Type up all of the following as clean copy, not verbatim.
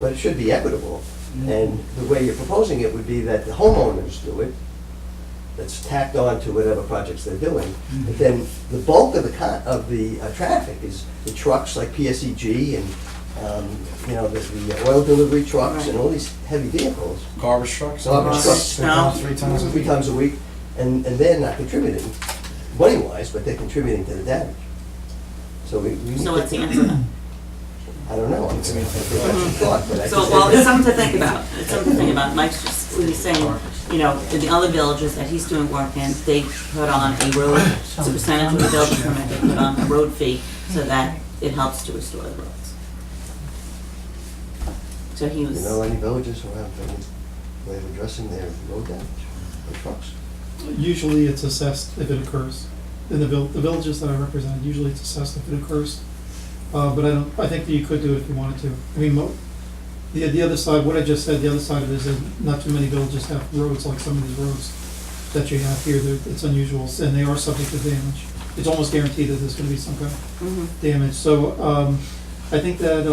but it should be equitable. And the way you're proposing it would be that the homeowners do it, that's tacked on to whatever projects they're doing. But then the bulk of the traffic is the trucks like PSEG and, you know, the oil delivery trucks and all these heavy vehicles. Garbage trucks? Garbage trucks. Three times a week. 3 times a week, and they're not contributing money-wise, but they're contributing to the damage. So we need So to- what's the answer? I don't know. It's a thought, but I So, just- well, it's something to think about. It's something to think about. Mike's just he's saying, you know, in the other villages that he's doing work in, they put on a road, it's a percentage of the building permit, they put on a road fee so that it helps to restore the roads. So he You was, know any villages who have any way of addressing their road damage, their trucks? Usually it's assessed if it occurs. In the villages that I represent, usually it's assessed if it occurs. But I think that you could do it if you wanted to. I mean, the other side, what I just said, the other side of it is that not too many villages have roads like some of these roads that you have here. It's unusual, and they are subject to damage. It's almost guaranteed that there's gonna be some kind of damage. So, I think that,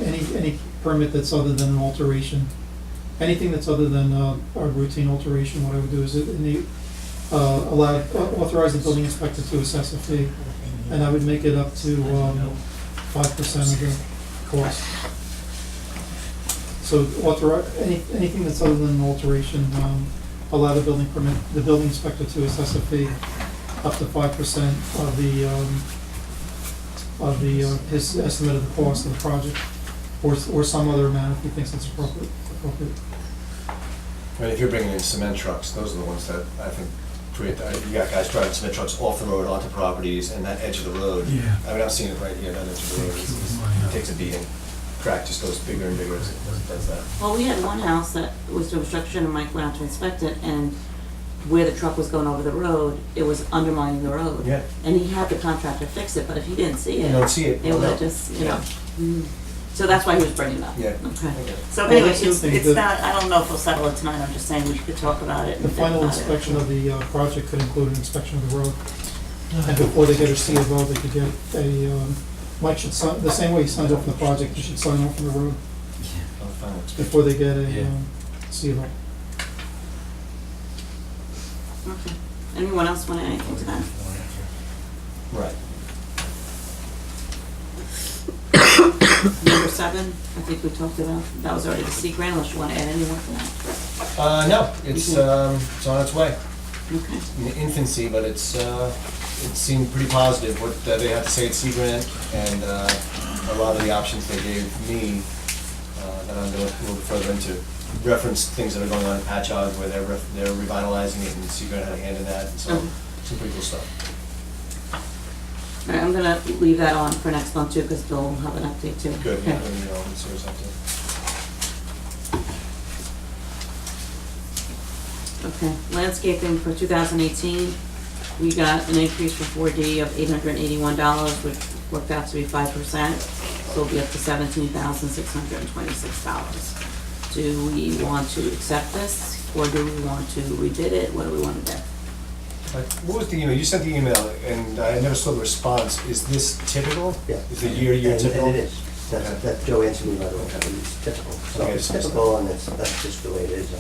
any permit that's other than an alteration, anything that's other than, a routine alteration, what I would do is authorize the building inspector to assess a fee, and I would make it up to 5% of the cost. So anything that's other than an alteration, allow the building inspector to assess a fee up to 5% of his estimate of the cost of the project, or some other amount if he thinks it's appropriate. I mean, if you're bringing in cement trucks, those are the ones that I think create, you got guys driving cement trucks off the road onto properties and that edge of the road. Yeah. I mean, I've seen it right here, that edge of the road it takes a beating. Crack just goes bigger and bigger as it does that. well, we had one house that was to obstruction and Mike went out to inspect it, and where the truck was going over the road, it was undermining the road. Yeah. And he had the contractor fix it, but if he didn't see it. You don't see it. They would have just, you know. So that's why he was bringing it up. Yeah. Okay. Okay. So Well, anyway, that's the thing, it's the- not, I don't know if we'll settle it tonight, I'm just saying we could talk about it. The and think final about it. inspection of the project could include an inspection of the road. And before they get a C of O, they could get a, Mike should sign, the same way he signed off on the project, he should sign off on the road Oh, final inspection. before they get a Yeah. C of O. Okay. Anyone else want to add anything to that? Right. Number 7, I think we talked about, that was already the C grant, unless you want to add any more to that. No, it's on its way. Okay. In infancy, but it seemed pretty positive what they had to say at Sea Grant, and a lot of the options they gave me that I'm going to look a little bit further into. Reference things that are going on in Patchogue where they're revitalizing it, and Sea Grant had a hand in that, and so some pretty cool stuff. All right, I'm going to leave that on for next month too, because Bill will have an update too. Good, Okay. yeah, let me know, let's see what's up to. Okay, landscaping for 2018, we got an increase for 4D of $881, which worked out to be 5%, so it'll be up to $17,626. Do we want to accept this, or do we want to rebid it? What do we want to do? What was the email? You sent the email, and I never saw the response. Is this typical? Yeah. Is the year typical? And it is. That Joe answered me right away. It's typical. So Okay, it's so- typical, and that's just the way it is.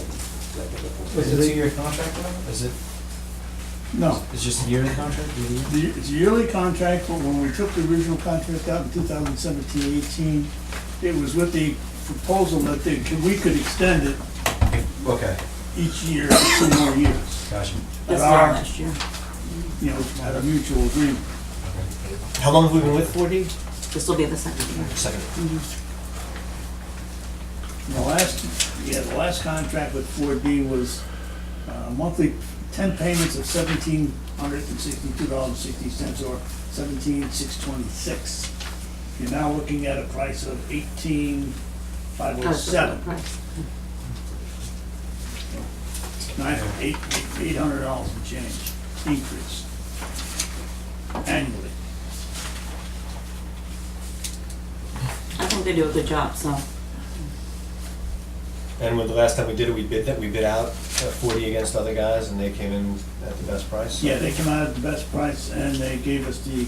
Is it a 2-year contract though? Is it, No, it's just a yearly contract? it's a yearly contract, but when we took the original contract out in 2017-18, it was with the proposal that we could extend it Okay, each year for 2 more years, gotcha. This At year, our- last year. you know, at a mutual agreement. How long have we been with 4D? This will be the second year. Second. The last contract with 4D was monthly 10 payments of $1,762.60 or $17,626. You're now looking at a price of $18,507. Price. $800 and change increase annually. I think they do a good job, so. And when the last time we did it, we bid out at 40 against other guys, and they came in at the best price. Yeah, they came out at the best price and they gave us the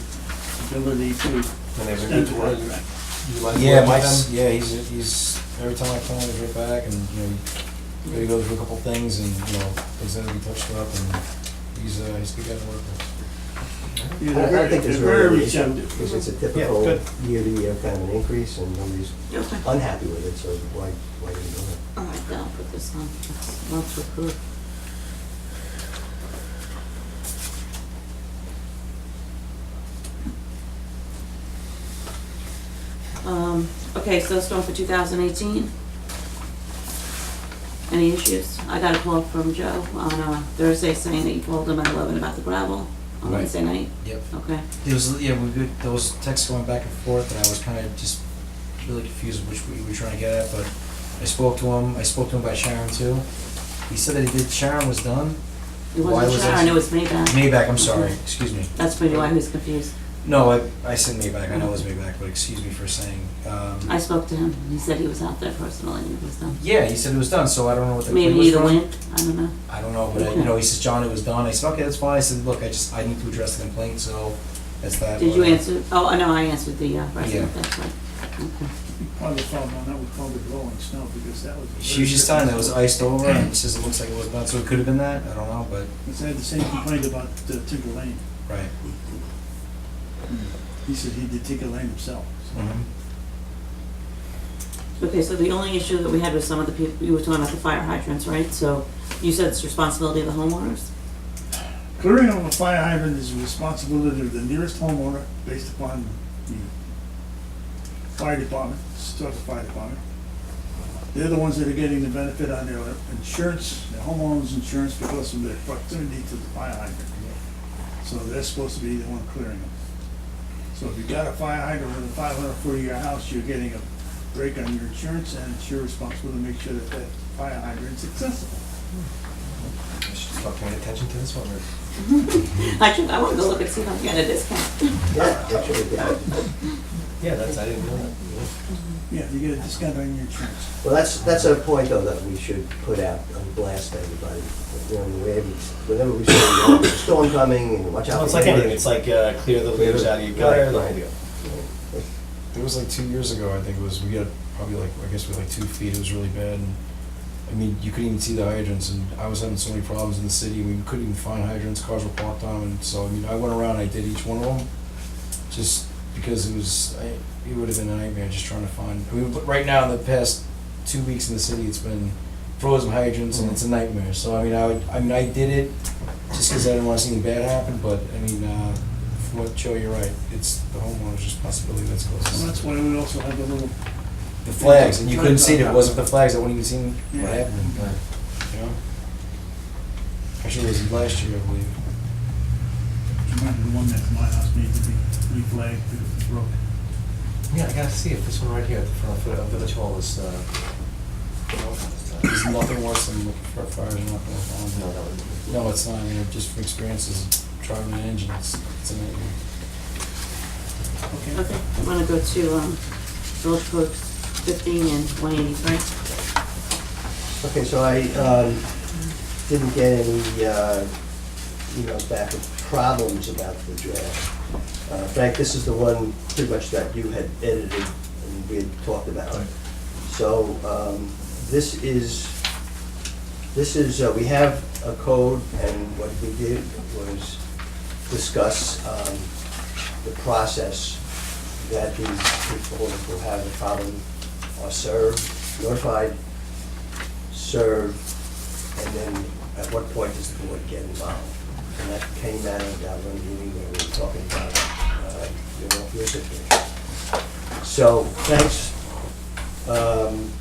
ability to And they've been extend good the to work. contract. You like Yeah, working with Mike's, him? yeah, he's, every time I come, he's right back, and, you know, we gotta go through a couple things, and, you know, things that we touched up, and he's a good guy to work with. Yeah, I they're very, think there's they're very really an issue, receptive. because it's a typical good. year-to-year kind of an increase, and nobody's Okay. unhappy with it, so why do you do it? All right, then I'll put this on, that's not to approve. Okay, so storm for 2018. Any issues? I got a call from Joe on Thursday saying that you called him at 11 about the gravel on Right. Wednesday night. Yep. Okay. There was, yeah, there was texts going back and forth, and I was kinda just really confused which we were trying to get at, but I spoke to him by Sharon too. He said that Sharon was done. It Why wasn't was Sharon, it- it was Maybank. Mayback, I'm sorry, excuse me. That's maybe why he was confused. No, I said Mayback, I know it was Mayback, but excuse me for saying, I spoke to him, he said he was out there personally and it was done. yeah, he said it was done, so I don't know what the Maybe claim was either from. wind, I don't know. I don't know, but you know, he says, John, it was done. I said, okay, that's fine. I said, look, I need to address the complaint, so that's that. Did you But, answer? Oh, I know, I answered the resident, Yeah. that's right. Okay. Part of the problem on that was probably blowing snow, because that was. a She was very just telling me it was different iced over, and she says it looks like it was done, so it could have been that. I don't know, but, snow. I had the same complaint about Tinker Lane. right. He said he did Tinker Lane himself. so. Mhm. Okay, so the only issue that we had was some of the people, you were talking about the fire hydrants, right? So you said it's responsibility of the homeowners? Clearing of a fire hydrant is the responsibility of the nearest homeowner based upon the fire department, Stuart Fire Department. They're the ones that are getting the benefit on their insurance, their homeowner's insurance, because of their proximity to the fire hydrant. So they're supposed to be the one clearing them. So if you got a fire hydrant within 500 foot of your house, you're getting a break on your insurance, and it's your responsibility to make sure that that fire hydrant's accessible. I should start paying attention to this one, or? Actually, I want to go look and see if I can get a discount. Yeah, actually, yeah. Yeah, I didn't know that. Yeah, you get a discount on your insurance. Well, that's a point, though, that we should put out on blast to everybody. You know, whenever we see a storm coming, and watch out. Well, it's for like the anything, water. it's like clear the leaves out of your gutter, the whole Right. deal. It was like 2 years ago, I think it was, we got probably like, I guess we had like 2 feet, it was really bad, and, I mean, you couldn't even see the hydrants, and I was having so many problems in the city, we couldn't even find hydrants, cars were parked on them, and so, I mean, I went around, I did each one of them, just because it would have been a nightmare just trying to find, I mean, but right now, in the past 2 weeks in the city, it's been frozen hydrants, and it's a nightmare, so, I mean, I did it just because I didn't want to see anything bad happen, but, I mean, from what, Joe, you're right, it's the homeowner's responsibility that's closest. Well, that's why we also have the little, The flags, and you couldn't see it, if it wasn't for the flags, I wouldn't even seen what Yeah. happened, you know? Actually, it was last year, I believe. remember the one that's my house needs to be reflagged because it's broke. Yeah, I gotta see if this one right here at the front of Village Hall is, There's nothing worse than looking for a fire and not going to find no, it. that would. No, it's not, I mean, just from experiences, driving an engine, it's a nightmare. Okay. Okay, I'm gonna go to Village Code 15 and 183. Okay, so I didn't get any emails back with problems about the draft. Frank, this is the one pretty much that you had edited and we had talked about. So this is, we have a code, and what we did was discuss the process that these people who have a problem are served, notified, served, and then at what point does the board get involved? And that came out of that one meeting where we were talking about, your situation. So Frank's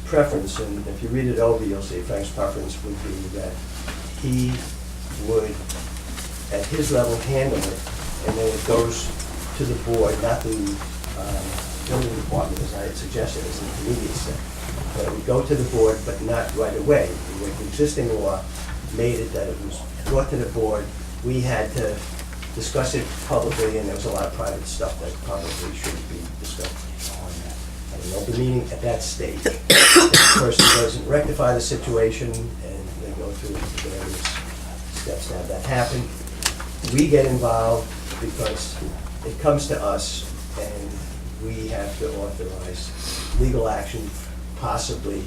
preference, and if you read it over, you'll see Frank's preference would be that he would, at his level, handle it, and then it goes to the board, not the building department, as I had suggested, as an intermediate step. But it would go to the board, but not right away. The existing law made it that it was brought to the board. We had to discuss it publicly, and there was a lot of private stuff that probably shouldn't be discussed on that. At an open meeting at that stage, if the person doesn't rectify the situation, and they go through the various steps to have that happen, we get involved because it comes to us, and we have to authorize legal action, possibly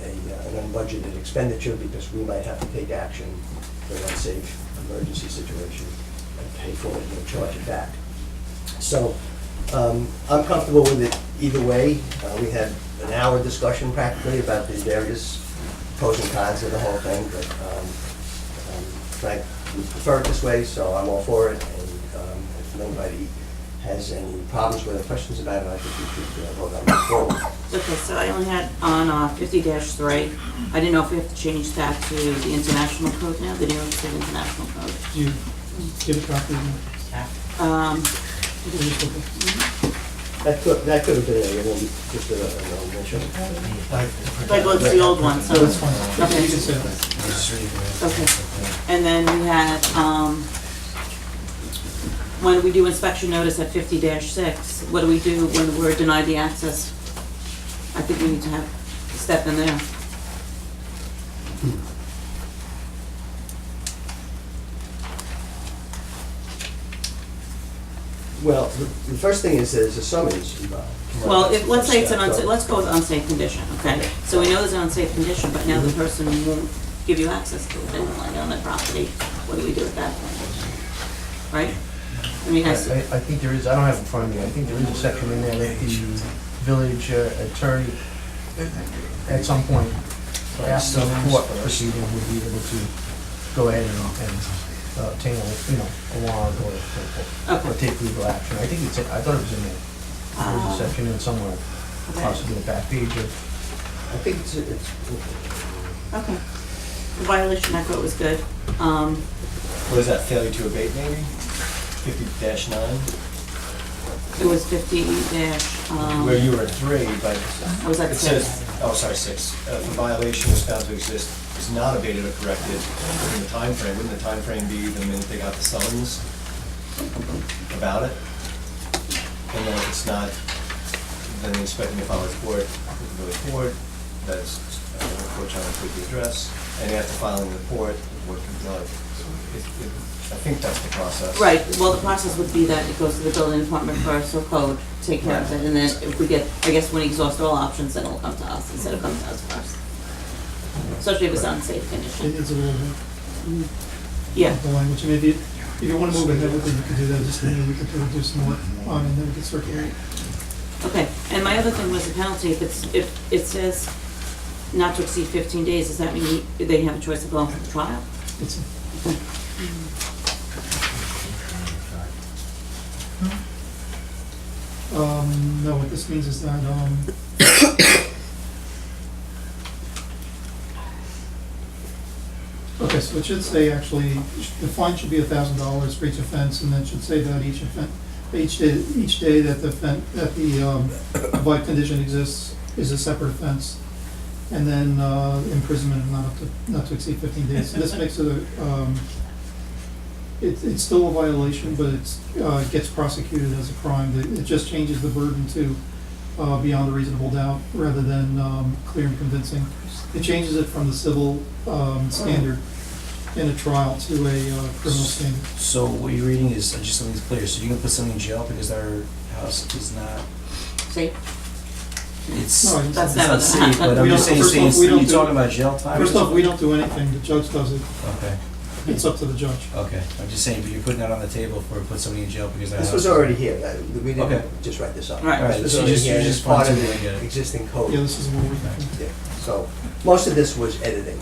an unbudgeted expenditure, because we might have to take action for an unsafe emergency situation and pay for it and charge it back. So I'm comfortable with it either way. We had an hour discussion practically about the various pros and cons of the whole thing, but Frank would prefer it this way, so I'm all for it. And if nobody has any problems with it, questions about it, I think we should vote on it forward. Okay, so I only had on 50-3, I didn't know if we have to change that to the international code now, the New York State International Code. Do you give a copy of That could have been just an omission. Like, well, it's the old one, so. No, that's fine. Okay. You can say that. Okay. And then we had, when we do inspection notice at 50-6, what do we do when we're denied the access? I think we need to have a step in there. Well, the first thing is there's a summons involved. Well, if, let's say it's an So- unsafe, let's go with unsafe condition, okay? So we know there's an unsafe condition, but now the person won't give you access to it, they won't land on the property. What do we do at that point? Right? I mean, I think there is, I don't have it in front of me, I think there is a section in there that the village attorney at some point, after the court proceeding, would be able to go ahead and obtain a warrant or take legal action. I think it's, I thought it was in there. There's a section in somewhere, possibly the back page of. I think it's Okay. The violation, I thought was good. What is that, failure to abate maybe? 50-9? It was 50 dash, Where you were at 3, but I was at it 6. says, oh, sorry, 6. If a violation was found to exist, is not abated or corrected within the time frame. Wouldn't the time frame be the minute they got the summons about it? And then if it's not, then the inspector may file a report with the village board, that's, report shall include the address, and after filing the report, the board can deny. I think that's the process. Right, well, the process would be that it goes to the building department first, or code, take care of it, and then if we get, I guess when we exhaust all options, then it'll come to us instead of coming to us first. Especially if it's unsafe It condition. needs a little bit Yeah, of the language. I mean, if you want to move ahead with it, you can do that, just maybe we could do some work on it, and then we can circulate. okay. And my other thing was the penalty, if it says not to exceed 15 days, does that mean they have a choice of going for trial? It's, no, what this means is that, okay, so it should say actually, the fine should be $1,000 for each offense, and then it should say that each day that the violent condition exists is a separate offense. And then, imprisonment not to exceed 15 days. So this makes it it's still a violation, but it gets prosecuted as a crime. It just changes the burden to beyond a reasonable doubt rather than clear and convincing. It changes it from the civil standard in a trial to a criminal standard. So what you're reading is, just so it's clear, so you're gonna put somebody in jail because their house is not, See? it's, No, it's That's not never safe, gonna but happen. I'm We just don't- saying, first off, we don't you're do- talking about jail time? or First off, something? we don't do anything. The judge does it. Okay, It's up to the judge. okay, I'm just saying, but you're putting that on the table for put somebody in jail because their house. This was already here, we Okay. didn't just write this up. Right. This was So already just- here, you're it's just part of fine-tuning it. the existing code. Yeah, this is what we Yeah, so, most of this was editing.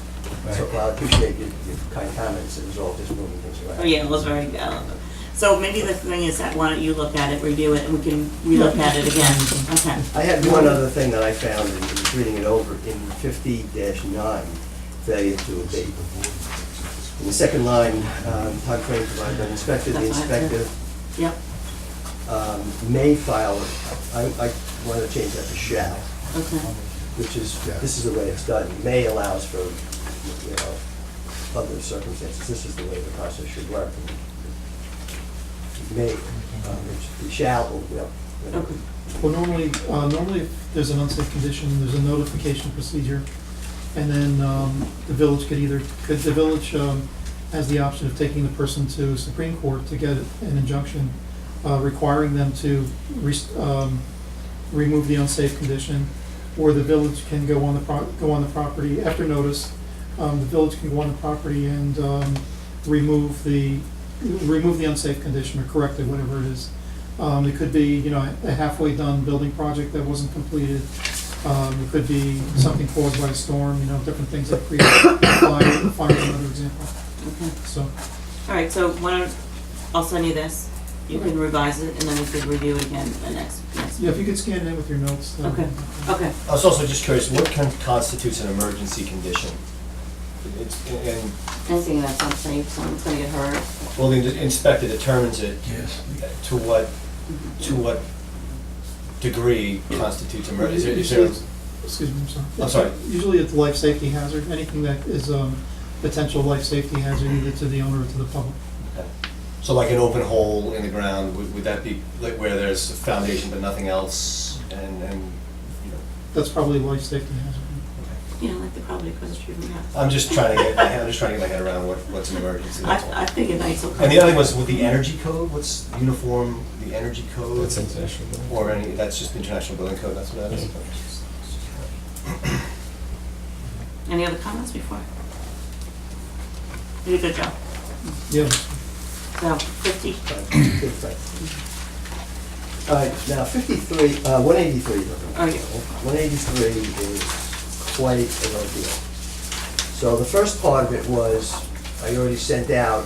So Right. well, I appreciate your kind comments, it was all just moving things around. Oh, yeah, it was very good. So maybe the thing is that why don't you look at it, review it, and we can relook at it again. Okay. I had one other thing that I found in reading it over, in 50-9, failure to abate. In the second line, timeframe provided by the inspector, the That's fine, too. inspector Yep, may file, I want to change that to shall, okay. which is, this is the way it's done. May allows for, other circumstances, this is the way the process should work. May, it shall, whatever. Okay. Well, normally if there's an unsafe condition, there's a notification procedure, and then the village the village has the option of taking the person to Supreme Court to get an injunction requiring them to remove the unsafe condition, or the village can go on the property after notice. The village can go on the property and remove the unsafe condition or correct it, whatever it is. It could be, you know, a halfway done building project that wasn't completed. It could be something caused by a storm, you know, different things that create fire. Fire is another example. Okay. So, All right, so I'll send you this. You can revise it, and then we could review it again the next. yeah, if you could scan it in with your notes. that would Okay, be- okay. I was also just curious, what constitutes an emergency condition? It's, and, Anything that's unsafe, someone's gonna get hurt. well, the inspector determines it Yes. to what degree constitutes emergency. Is there, Excuse me, I'm sorry. I'm sorry. Usually it's life safety hazard, anything that is potential life safety hazard either to the owner or to the public. okay. So like an open hole in the ground, would that be like where there's a foundation but nothing else, and, you know? That's probably life safety hazard. You know, like the property across the street from your house. I'm just trying to get my head around what's an emergency, that's all. I figured that's okay. And the other was with the energy code, what's uniform, the energy code? That's international. Or any, that's just international building code, that's what that is? Any other comments before? You did a good job. Yeah. So, 50, All right, now 53, 183. Oh, yeah. 183 is quite an ordeal. So the first part of it was, I already sent out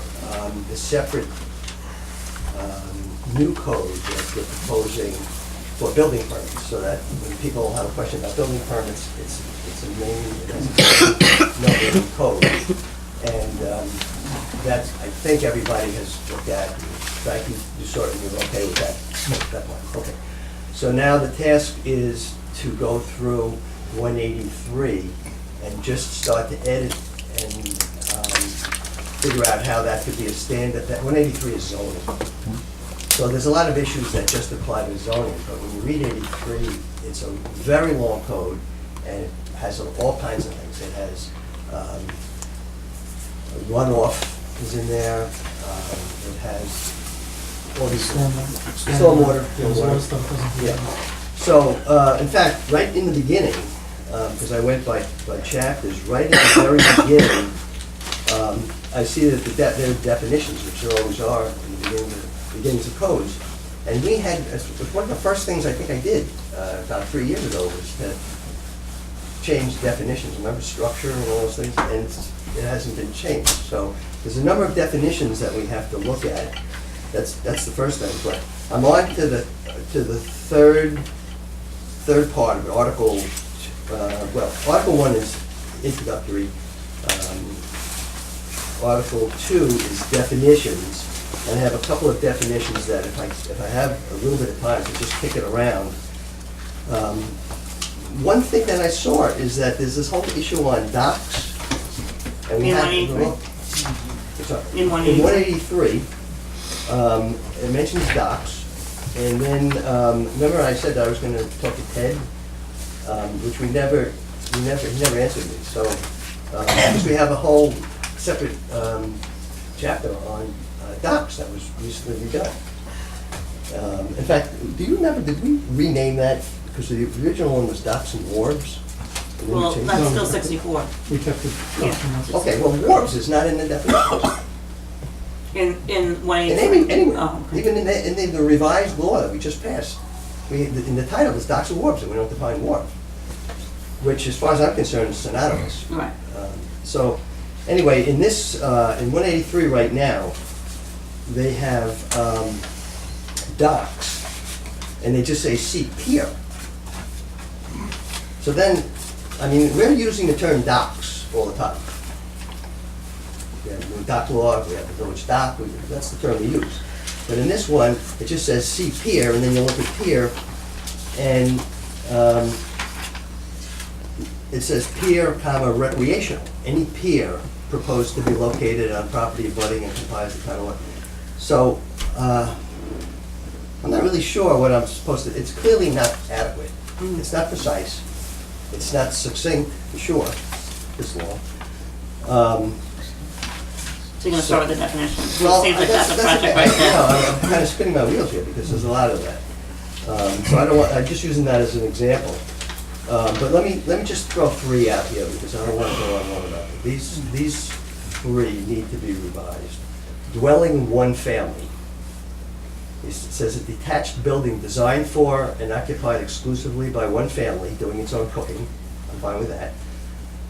the separate new code that we're proposing for building permits, so that when people have a question about building permits, it's a name, it has a number in code. And that's, I think everybody has looked at. Frank, you saw it and you're okay with that one? Okay. So now the task is to go through 183 and just start to edit and figure out how that could be a standard. That 183 is zoning. So there's a lot of issues that just apply to zoning, but when you read 83, it's a very long code, and it has all kinds of things. It has runoff is in there, it has all these stormwater. There's a lot of stuff doesn't. Yeah. So, in fact, right in the beginning, because I went by chapters, right in the very beginning, I see that there are definitions, which there always are in the beginnings of codes. And we had, one of the first things I think I did about 3 years ago was to change definitions. Remember structure and all those things? And it hasn't been changed. So there's a number of definitions that we have to look at. That's the first thing. But I'm on to the third part of it, Article 1 is introductory. Article 2 is definitions, and I have a couple of definitions that if I have a little bit of time to just kick it around. One thing that I saw is that there's this whole issue on docks. And we In have 183? Sorry. In In 183. 183, it mentions docks. And then, remember I said that I was going to talk to Ted, which he never answered me. So, because we have a whole separate chapter on docks that was recently redone. In fact, do you remember, did we rename that? Because the original one was docks and wharves. and then we Well, changed that's it. still 64. We kept it. Yeah. Okay, well, wharves is not in the definition. In And 183? anyway, Oh, okay. even in the revised law that we just passed, in the title is docks and wharves, and we don't define wharf, which, as far as I'm concerned, is synonymous. Right. So, anyway, in this, in 183 right now, they have docks, and they just say "see pier." So then, I mean, we're using the term docks all the time. We have the dock law, we have the village dock, that's the term we use. But in this one, it just says "see pier," and then you look at pier, and it says pier, comma, recreational. Any pier proposed to be located on property abutting and complies with Title I. So, I'm not really sure what I'm supposed to, it's clearly not adequate. It's not precise. It's not succinct, for sure, this law. So you're gonna start with the definition. It Well, seems like that's a project okay. right You know, there. I'm kind of spinning my wheels here because there's a lot of that. So I don't want, I'm just using that as an example. But let me just throw three out here because I don't want to go on long about it. These three need to be revised. Dwelling one family. It says a detached building designed for and occupied exclusively by one family doing its own cooking. I'm fine with that.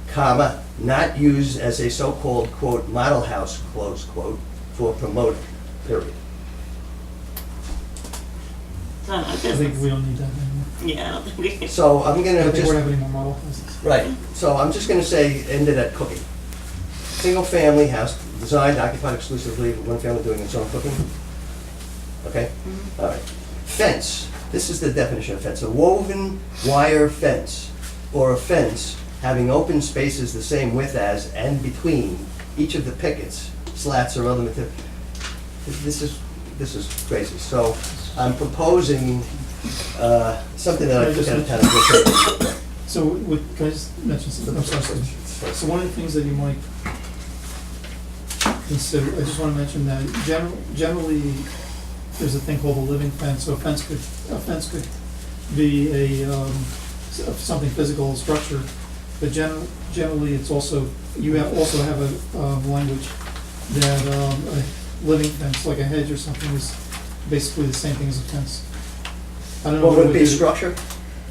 Comma, not used as a so-called, quote, model house, close quote, for promoting, period. So, I I think we don't need that anymore. Yeah, I don't think we. So I'm I gonna don't think we just, have any more model houses. right, so I'm just gonna say, end it at cooking. Single-family house designed, occupied exclusively, with one family doing its own cooking. Okay? All right. Fence, this is the definition of fence, a woven wire fence, or a fence having open spaces the same width as and between each of the pickets, slats, or other material. This is crazy. So I'm proposing something that I took out of town. So, can I just mention something? I'm sorry. So one of the things that you might consider, I just want to mention that generally, there's a thing called a living fence. So a fence could be something physical, a structure, but generally, it's also, also have a language that a living fence, like a hedge or something, is basically the same thing as a fence. I don't know. Well, would it be a what structure?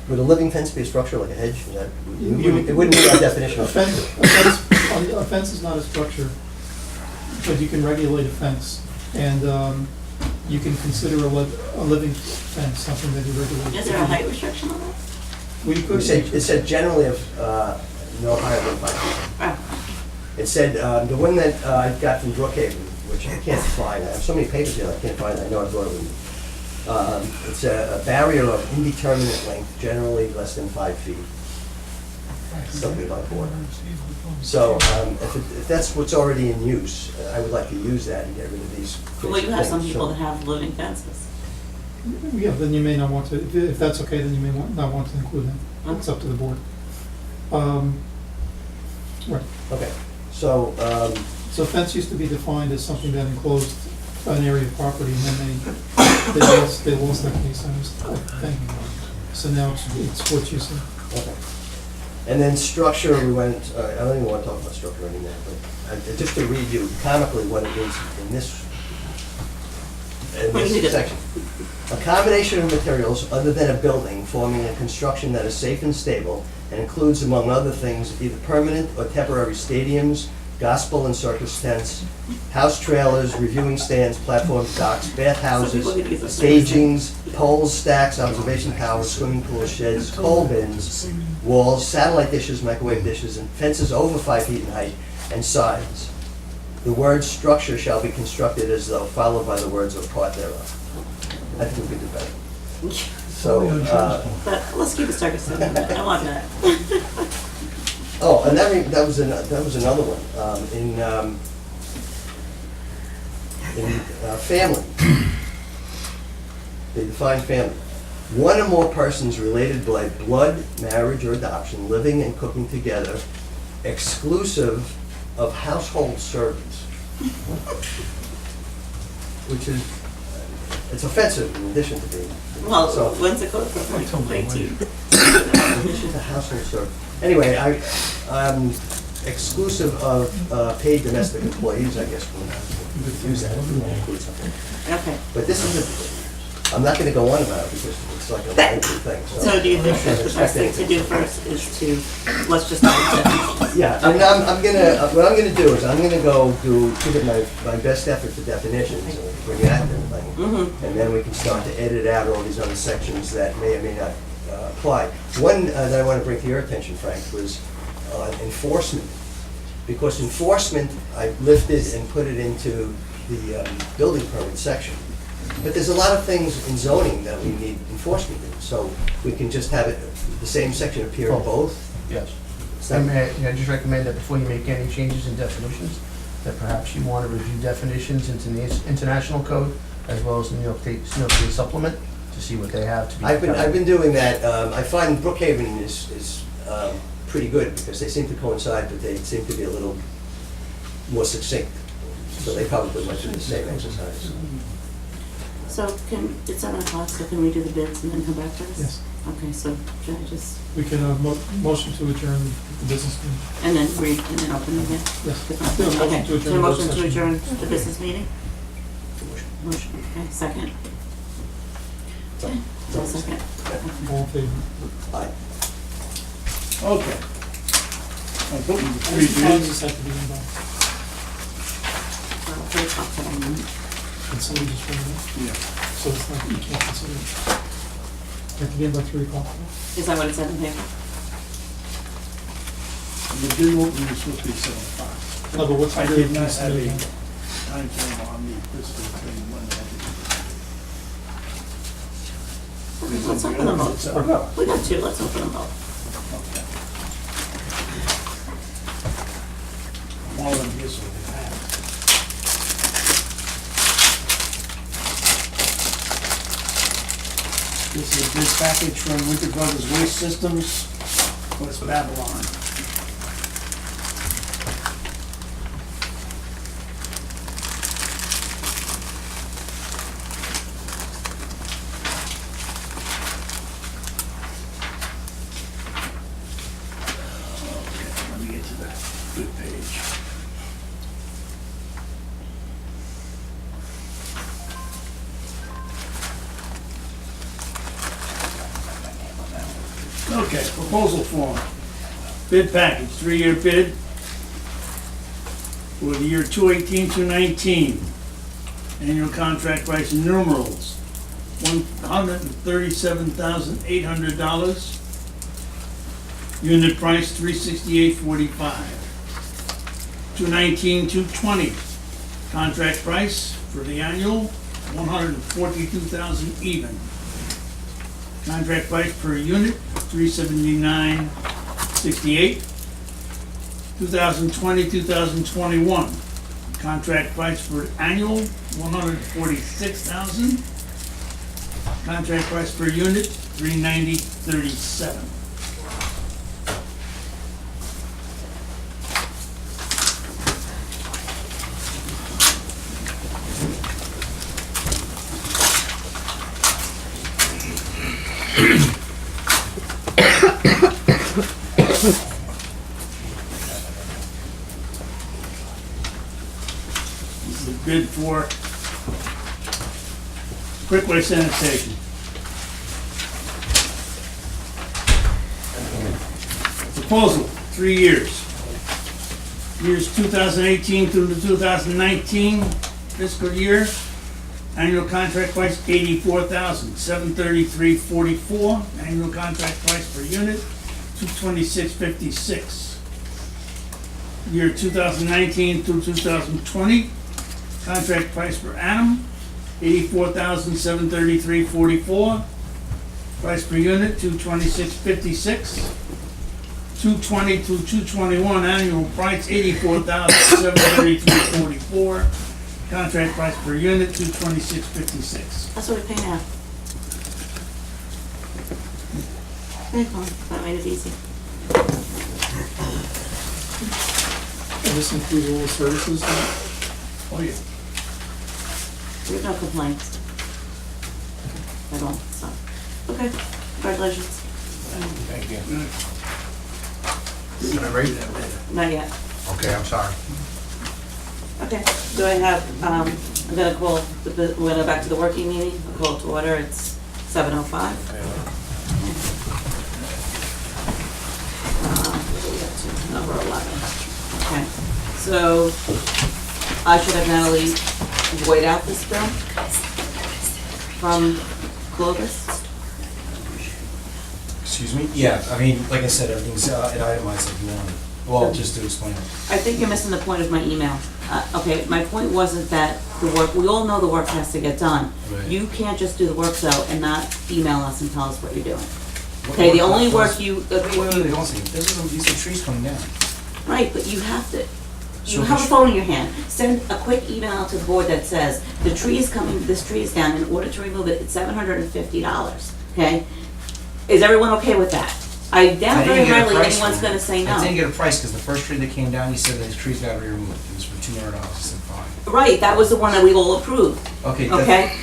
Would a living fence be a structure like a hedge? Is that- You- It wouldn't be our definition A of fence, fence. a fence is not a structure, but you can regulate a fence, and you can consider a living fence something that you regulate. Is there a height restriction on that? Well, you could. It said generally of no higher than 5 feet. Oh, It said, the one that I got from Brookhaven, which I can't find, I have so many papers here, I can't find it, I know I brought it with me. It's a barrier of indeterminate length, generally less than 5 feet. Something about 4. So, if that's what's already in use, I would like to use that and get rid of these well, crazy you have some things. people So- that have living fences. Yeah, then you may not want to, if that's okay, then you may not want to include them. It's up to the board. Right, Okay, so, so fence used to be defined as something that enclosed an area of property, and then they lost that case, I think. So now it's what you said. okay. And then structure, we went, I don't even want to talk about structure anymore, but just to read you comically what it is in this section. A combination of materials other than a building forming a construction that is safe and stable and includes, among other things, either permanent or temporary stadiums, gospel and circus tents, house trailers, reviewing stands, platforms, docks, bathhouses, Some people could use a stagings, poles, stacks, observation towers, swimming pools, sheds, coal bins, walls, satellite dishes, microwave dishes, and fences over 5 feet in height, and signs. The word structure shall be constructed as though, followed by the words or part thereof. I think we could do better. So, But let's keep it circus then. I want that. oh, and that was another one. In family, they define family. One or more persons related by blood, marriage, or adoption, living and cooking together, exclusive of household servants. Which is, it's offensive in addition to being. Well, So- when's it go for, like 19? This is a household servant. Anyway, I'm exclusive of paid domestic employees, I guess, we'll use that, we'll include something. Okay. But this is, I'm not gonna go on about it because it's like a lengthy thing, so. So do you think I'm that the not best thing to expecting do first is to, let's just start definitions? Yeah, I mean, I'm gonna, what I'm gonna do is I'm gonna go give it my best effort for definitions and bring out everything. Mm-hmm. And then we can start to edit out all these other sections that may or may not apply. One that I want to bring to your attention, Frank, was enforcement. Because enforcement, I lifted and put it into the building permit section. But there's a lot of things in zoning that we need enforcement in. So we can just have it, the same section appear in both. Yes. It's And not- may I just recommend that before you make any changes in definitions, that perhaps you want to review definitions into the international code as well as the New York State supplement to see what they have to be. I've been doing that. I find Brookhaven is pretty good because they seem to coincide, but they seem to be a little more succinct. So they probably went through the same exercise. So it's 7 o'clock, so can we do the bids and then come back to this? Yes, Okay, so should I just, we can, motion to adjourn the business meeting. and then open again? Yes. Okay, Motion to so adjourn. a motion the to session. adjourn the business meeting? Motion, okay, second. Okay, so second. All in favor? Aye. Okay. I'm putting the three How does bids. this have to be involved? 3 o'clock today. Can somebody just run it up? Yeah. So it's not, you can't consider it. You have to be in by 3 o'clock. Is that what it said in the paper? The bid opening is supposed to be 7:05. No, but what's I the did date not of have a this time frame on the physical thing when I did Let's open them both. We got two, let's open them both. Okay. All of them here, so they have. This is a bid package from Winter Brothers Waste Systems, West Babylon. Okay, let me get to the good page. Okay, proposal form. Bid package, 3-year bid for the year 2/18-2/19. Annual contract price in numerals, $137,800. Unit price, $368.45. 2/19-2/20. Contract price for the annual, $142,000 even. Contract price per unit, $379.68. 2020-2021. Contract price for annual, $146,000. Contract price per unit, $390.37. This is a bid for Quickway Sanitation. Proposal, 3 years. Years 2018 through the 2019 fiscal year. Annual contract price, $84,733.44. Annual contract price per unit, $226.56. Year 2019 through 2020, contract price per annum, $84,733.44. Price per unit, $226.56. 220 through 221, annual price, $84,733.44. Contract price per unit, $226.56. That's what we pay now. Very fun, that made it easy. And this includes all the services? Oh, yeah. We have no complaints. At all, so, okay, congratulations. Thank you. Good. Can I read? Not yet. Okay, I'm sorry. Okay, do I have, I'm gonna call, we're gonna go back to the working meeting, I'll call it to order, it's 7:05. What do we got to? Number 11. Okay, so I should have Natalie void out this bill from Clovis. Excuse me? Yeah, I mean, like I said, everything's itemized like you wanted. Well, just to explain it. I think you're missing the point of my email. Okay, my point wasn't that the work, we all know the work has to get done. Right. You can't just do the work though and not email us and tell us what you're doing. Okay, the only work you, Wait, don't say, these are trees coming down. right, but you have to, you So have a which- phone in your hand. Send a quick email out to the board that says, the tree is coming, this tree is down, in order to remove it, it's $750, okay? Is everyone okay with that? I doubt I didn't very get a hardly price anyone's for it. gonna say I no. didn't get a price, because the first tree that came down, he said that his trees got to be removed. It was for $200. I said, fine. Right, that was the one that we all approved, Okay. okay?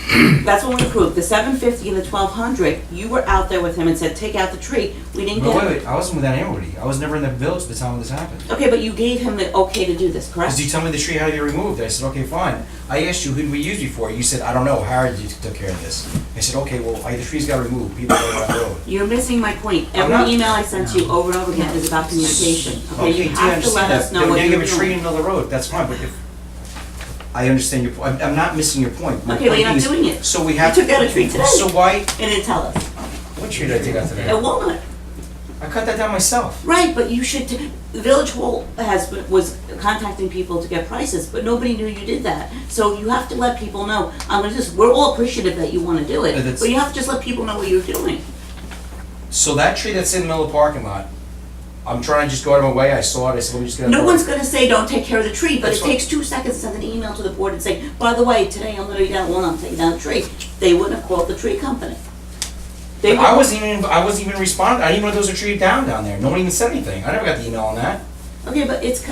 That's what we approved. The 750 and the 1,200, you were out there with him and said, take out the tree. We didn't No, get wait, I wasn't with anybody. I was never in the village at the time this happened. Okay, but you gave him the okay to do this, correct? Because you told me the tree had to be removed. I said, okay, fine. I asked you, who did we use before? You said, I don't know. Harry took care of this. I said, okay, well, the trees got removed. People go down the road. You're missing my point. I'm not- Every email I sent you over and over again is about communication, okay? You do have to understand let that. us know what They're you're gonna give a tree in doing. the middle of the road. That's fine, but if, I understand your point. I'm not missing your point. My Okay, but point you're not is- doing it. So we You have. took out a tree today. So why, And didn't tell us. what tree did I take out today? A walnut. I cut that down myself. Right, but you should, the Village Hall was contacting people to get prices, but nobody knew you did that. So you have to let people know, we're all appreciative that you wanna do it, That's- but you have to just let people know what you're doing. So that tree that's in the middle of the parking lot, I'm trying to just go out of my way. I saw it. I said, let me just get. No one's gonna say, don't take care of the tree, but That's it fine. takes 2 seconds to send an email to the board and say, by the way, today I'm gonna be down, well, I'm taking down the tree. They wouldn't have called the tree company. They I would- wasn't even responding. I didn't even know there was a tree down there. No one even said anything. I never got the email on that. Okay, but it's,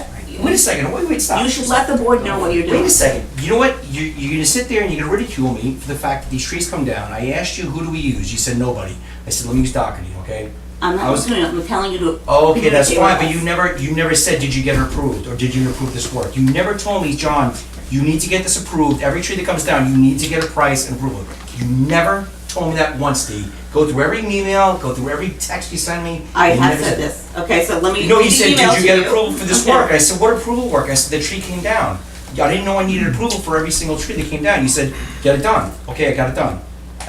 Wait a second. Wait, stop. you should let the board know what you're doing. Wait a second. You know what? You're gonna sit there and you're gonna ridicule me for the fact that these trees come down. I asked you, who do we use? You said nobody. I said, let me use Doherty, okay? I'm I not was- doing it, I'm telling you to. Oh, okay, that's communicate fine, with but us. you never said, did you get it approved, or did you approve this work? You never told me, John, you need to get this approved, every tree that comes down, you need to get a price and approval. You never told me that once, Dee. Go through every email, go through every text you send me. I you have never said this, okay, so let me No, read you the said, email did you to get approval for this Okay. work? I said, what approval work? I said, the tree came down. I didn't know I needed approval for every single tree that came down. You said, get it done. Okay, I got it done.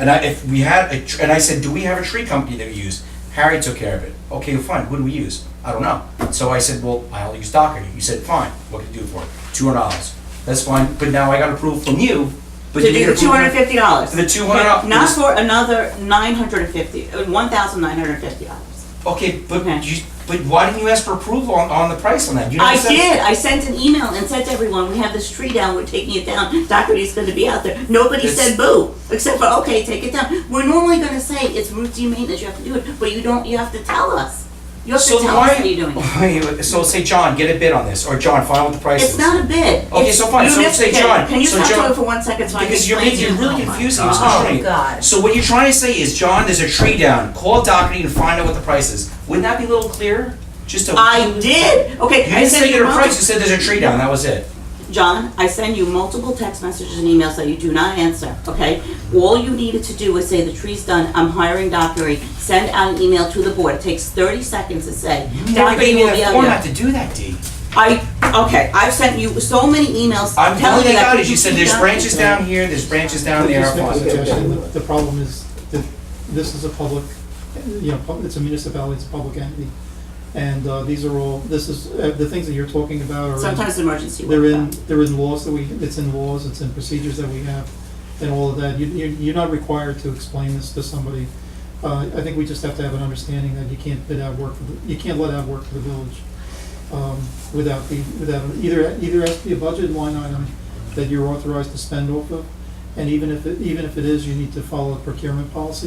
And and I said, do we have a tree company that we use? Harry took care of it. Okay, fine, who do we use? I don't know. So I said, well, I'll use Doherty. You said, fine, what can you do for it? $200. That's fine, but now I got approval from you. But To you do get the approval $250. for the $200. Not for another $1,950. Okay, Okay. but why didn't you ask for approval on the price on that? You never I said- did, I sent an email and said to everyone, we have this tree down, we're taking it down, Doherty's gonna be out there. Nobody It's- said boo, except for, okay, take it down. We're normally gonna say it's routine maintenance, you have to do it, but you have to tell us. You have to So tell why? us what you're doing. So say, John, get a bid on this, or John, find out what the price is. It's not a bid. Okay, It's- so fine, you so missed- say okay, John, Can you so stop John- talking for 1 second so I can Because you're explain to making you? really confusing, it's Oh, frustrating. God. So what you're trying to say is, John, there's a tree down, call Doherty and find out what the price is. Wouldn't that be a little clearer? Just to. I did, okay. You I didn't sent say get a multiple- price, you said there's a tree down, that was it. John, I send you multiple text messages and emails that you do not answer, okay? All you needed to do was say, the tree's done, I'm hiring Doherty, send out an email to the board. It takes 30 seconds to say, You never Doherty gave me will be that out format here. to do that, Dee. Okay, I've sent you so many emails I'm telling telling you you that. guys, you said there's branches down here, there's branches down Let me there. just make a fine. suggestion. The problem is that this is a public, it's a municipality, it's a public entity. And these are all, this is, the things that you're talking about are. Sometimes it's emergency work. They're in laws it's in laws, it's in procedures that we have, and all of that. You're not required to explain this to somebody. I think we just have to have an understanding that you can't bid out work you can't let out work for the village, without either has to be a budget line item that you're authorized to spend off of, and even if it is, you need to follow a procurement policy.